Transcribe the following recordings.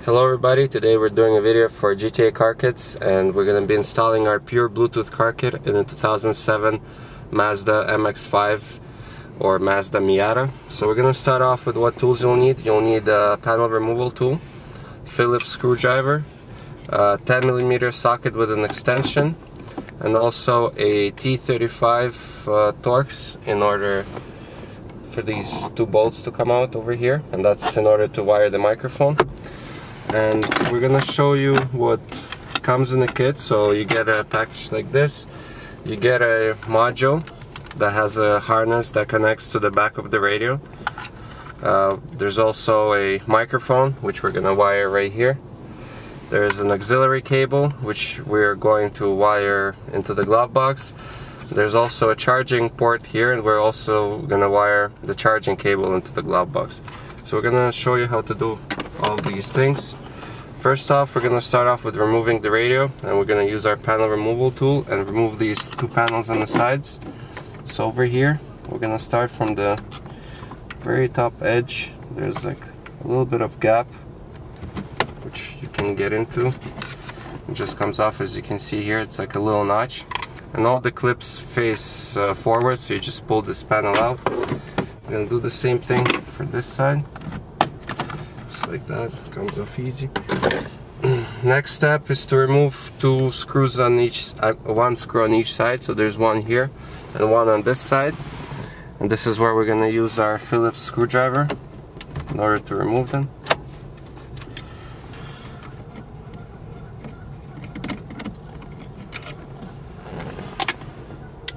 Hello everybody, today we're doing a video for GTA car kits and we're going to be installing our pure Bluetooth car kit in a 2007 Mazda MX-5 or Mazda Miata. So we're going to start off with what tools you'll need. You'll need a panel removal tool, Phillips screwdriver, a 10mm socket with an extension, and also a T35 Torx in order for these two bolts to come out over here, and that's in order to wire the microphone. And we're gonna show you what comes in the kit. So you get a package like this, you get a module that has a harness that connects to the back of the radio. There's also a microphone which we're gonna wire right here. There's an auxiliary cable which we're going to wire into the glove box. There's also a charging port here, and we're also gonna wire the charging cable into the glove box. So we're gonna show you how to do all these things. First off, we're gonna start off with removing the radio, and we're gonna use our panel removal tool and remove these two panels on the sides. So over here, we're gonna start from the very top edge. There's like a little bit of gap which you can get into. It just comes off, as you can see here. It's like a little notch, and all the clips face forward, so you just pull this panel out. We're gonna do the same thing for this side. Like that, comes off easy. Next step is to remove two screws on each, one screw on each side. So there's one here and one on this side, and this is where we're going to use our Phillips screwdriver in order to remove them.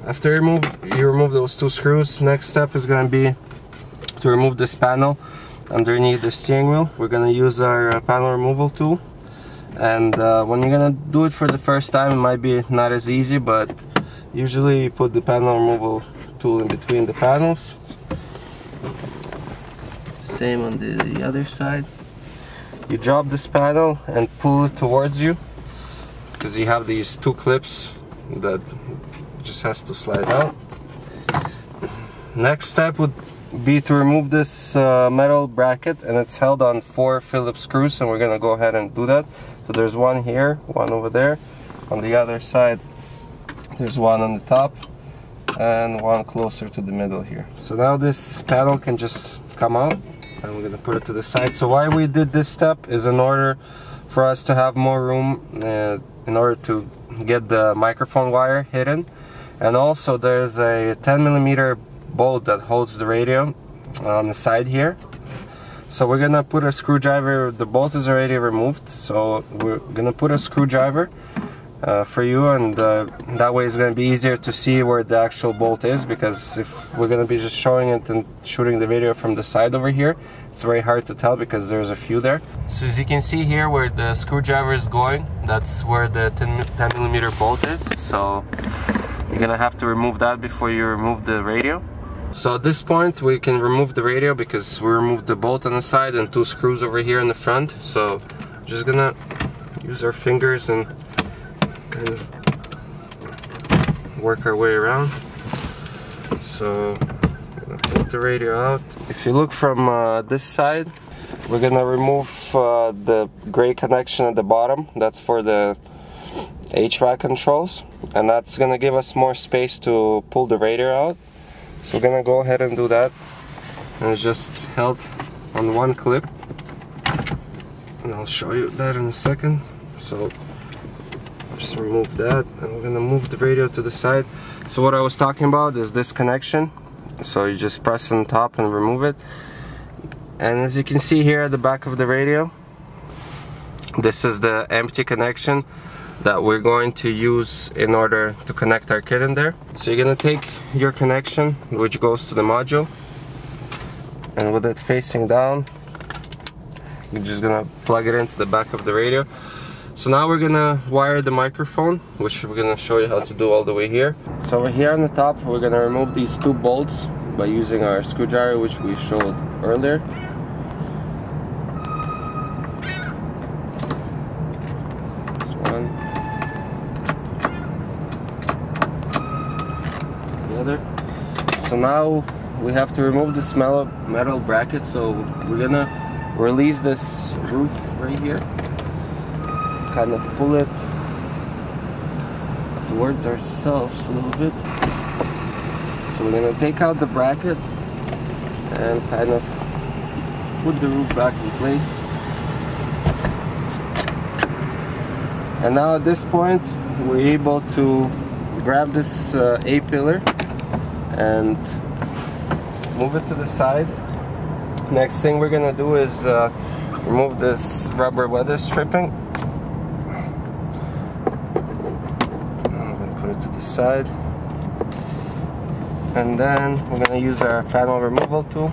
After you remove those two screws, next step is going to be to remove this panel underneath the steering wheel. We're gonna use our panel removal tool, and when you're gonna do it for the first time, it might be not as easy, but usually you put the panel removal tool in between the panels. Same on the other side. You drop this panel and pull it towards you, because you have these two clips that just has to slide out. Next step would be to remove this metal bracket, and it's held on 4 Phillips screws, and we're gonna go ahead and do that. So there's one here, one over there. On the other side there's one on the top and one closer to the middle here. So now this panel can just come out, and we're gonna put it to the side. So why we did this step is in order for us to have more room in order to get the microphone wire hidden. And also there's a 10mm bolt that holds the radio on the side here. So we're gonna put a screwdriver. The bolt is already removed, so we're gonna put a screwdriver for you, and that way it's gonna be easier to see where the actual bolt is, because if we're gonna be just showing it and shooting the video from the side over here, it's very hard to tell because there's a few there. So as you can see here, where the screwdriver is going, that's where the 10mm bolt is. So you're gonna have to remove that before you remove the radio. So at this point we can remove the radio, because we removed the bolt on the side and 2 screws over here in the front. So I'm just gonna use our fingers and kind of work our way around. So I'm gonna pull the radio out. If you look from this side, we're gonna remove the gray connection at the bottom. That's for the HVAC controls, and that's gonna give us more space to pull the radio out. So we're gonna go ahead and do that, and it's just held on one clip, and I'll show you that in a second. So just remove that, and we're gonna move the radio to the side. So what I was talking about is this connection. So you just press on top and remove it, and as you can see here at the back of the radio, this is the empty connection that we're going to use in order to connect our kit in there. So you're gonna take your connection, which goes to the module, and with it facing down, you're just gonna plug it into the back of the radio. So now we're gonna wire the microphone, which we're gonna show you how to do all the way here. So over here on the top, we're gonna remove these 2 bolts by using our screwdriver, which we showed earlier. So now we have to remove this metal bracket, so we're release this roof right here, kind of pull it towards ourselves a little bit. So we're going to take out the bracket and kind of put the roof back in place. And now at this point we're able to grab this A-pillar and move it to the side. Next thing we're gonna do is remove this rubber weather stripping. I'm gonna put it to the side. And then we're gonna use our panel removal tool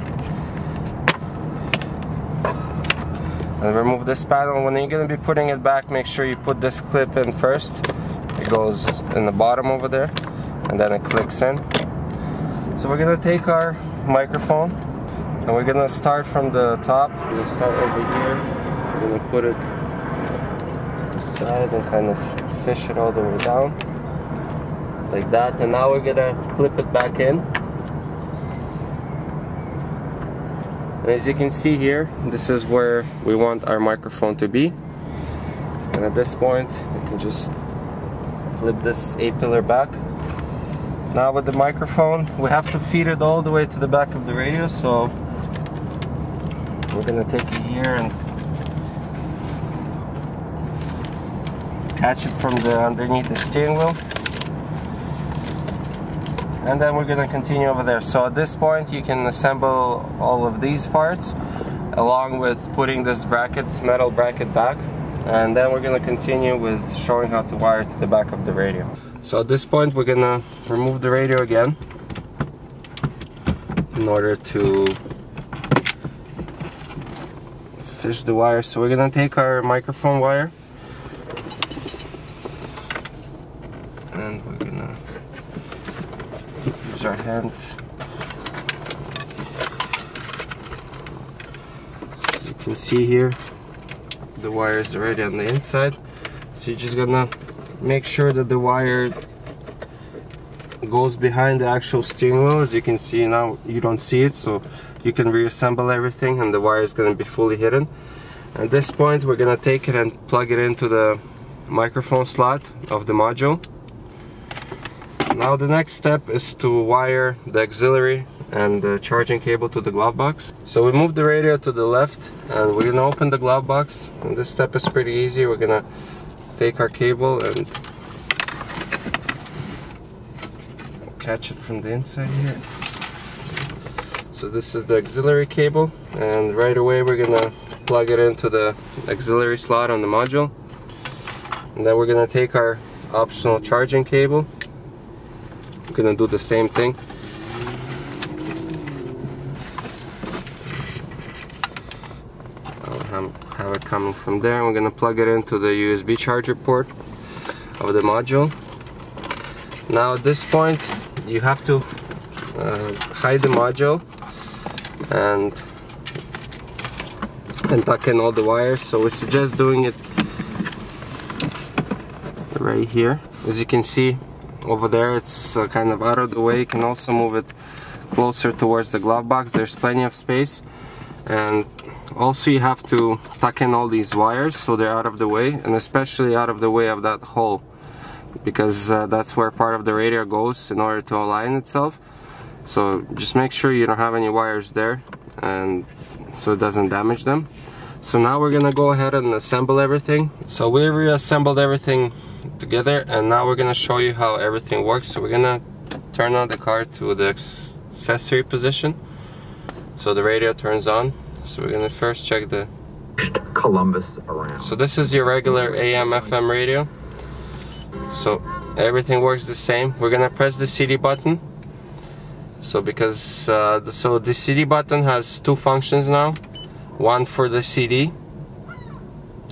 and remove this panel. When you're gonna be putting it back, make sure you put this clip in first. It goes in the bottom over there, and then it clicks in. So we're gonna take our microphone and we're gonna start from the top. We're gonna start over here. We're gonna put it to the side and kind of fish it all the way down like that. And now we're gonna clip it back in. And as you can see here, this is where we want our microphone to be. And at this point, we can just clip this A-pillar back. Now with the microphone, we have to feed it all the way to the back of the radio, so we're gonna take it here and catch it from the underneath the steering wheel. And then we're gonna continue over there. So at this point, you can assemble all of these parts along with putting this bracket, metal bracket back. And then we're gonna continue with showing how to wire to the back of the radio. So at this point we're gonna remove the radio again in order to fish the wire. So we're gonna take our microphone wire and we're gonna use our hand. As you can see here, the wire is already on the inside, so you're just gonna make sure that the wire goes behind the actual steering wheel. As you can see now, you don't see it, so you can reassemble everything and the wire is gonna be fully hidden. At this point we're gonna take it and plug it into the microphone slot of the module. Now the next step is to wire the auxiliary and the charging cable to the glove box. So we move the radio to the left and we're gonna open the glove box, and this step is pretty easy. We're gonna take our cable and catch it from the inside here. So this is the auxiliary cable, and right away we're gonna plug it into the auxiliary slot on the module. And then we're gonna take our optional charging cable. We're gonna do the same thing. Have it coming from there, and we're gonna plug it into the USB charger port of the module. Now at this point you have to hide the module and tuck in all the wires. So we suggest doing it right here. As you can see over there, it's kind of out of the way. You can also move it closer towards the glove box. There's plenty of space. And also you have to tuck in all these wires so they're out of the way, and especially out of the way of that hole, because that's where part of the radio goes in order to align itself. So just make sure you don't have any wires there, and so it doesn't damage them. So now we're gonna go ahead and assemble everything. So we reassembled everything together, and now we're gonna show you how everything works. So we're gonna turn on the car to the accessory position so the radio turns on. So we're gonna first check the Columbus around. So this is your regular AM FM radio. So everything works the same. We're gonna press the CD button. So because so the CD button has two functions now. One for the CD,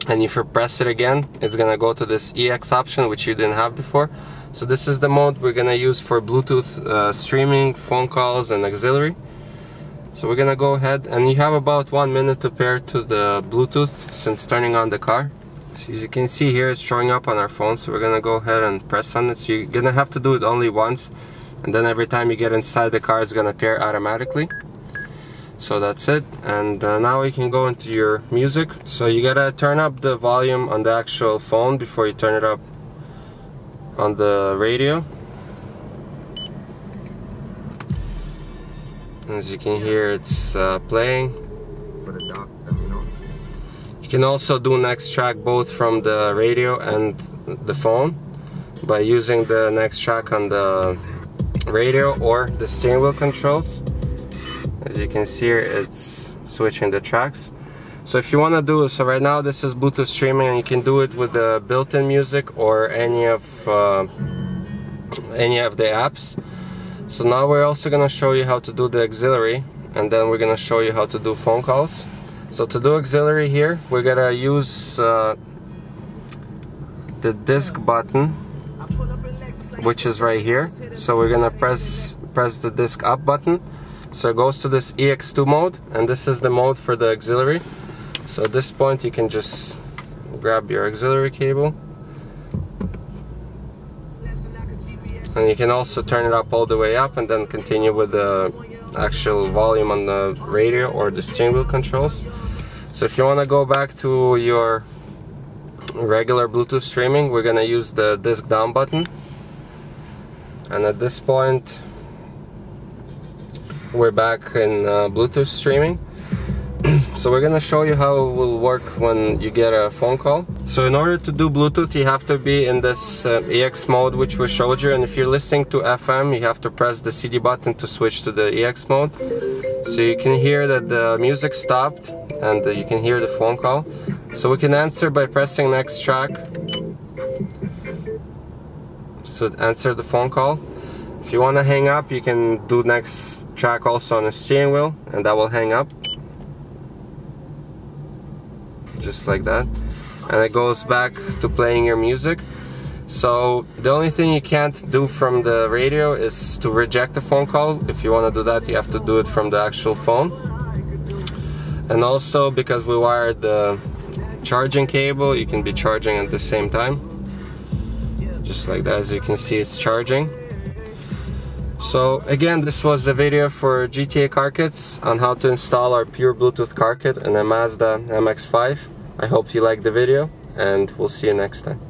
and if you press it again, it's gonna go to this EX option, which you didn't have before. So this is the mode we're gonna use for Bluetooth streaming, phone calls, and auxiliary. So we're gonna go ahead, and you have about 1 minute to pair to the Bluetooth since turning on the car. So as you can see here, it's showing up on our phone. So we're gonna go ahead and press on it. So you're gonna have to do it only once, and then every time you get inside the car, it's gonna pair automatically. So that's it, and now we can go into your music. So you gotta turn up the volume on the actual phone before you turn it up on the radio. As you can hear, it's playing. You can also do next track both from the radio and the phone by using the next track on the radio or the steering wheel controls. As you can see here, it's switching the tracks. So if you want to do it, so right now this is Bluetooth streaming, and you can do it with the built-in music or any of the apps. So now we're also going to show you how to do the auxiliary, and then we're going to show you how to do phone calls. So to do auxiliary here, we're going to use the disc button, which is right here. So we're going to press the disc up button. So it goes to this EX2 mode, and this is the mode for the auxiliary. So at this point you can just grab your auxiliary cable, and you can also turn it up all the way up and then continue with the actual volume on the radio or the steering wheel controls. So if you want to go back to your regular Bluetooth streaming, we're going to use the disc down button, and at this point we're back in Bluetooth streaming. So we're gonna show you how it will work when you get a phone call. So in order to do Bluetooth, you have to be in this EX mode which we showed you, and if you're listening to FM, you have to press the CD button to switch to the EX mode. So you can hear that the music stopped, and you can hear the phone call. So we can answer by pressing next track. So answer the phone call. If you want to hang up, you can do next track also on the steering wheel, and that will hang up. Just like that. And it goes back to playing your music. So the only thing you can't do from the radio is to reject a phone call. If you want to do that, you have to do it from the actual phone. And also, because we wired the charging cable, you can be charging at the same time. Just like that. As you can see, it's charging. So again, this was the video for GTA Car Kits on how to install our pure Bluetooth car kit in a Mazda MX-5. I hope you liked the video, and we'll see you next time.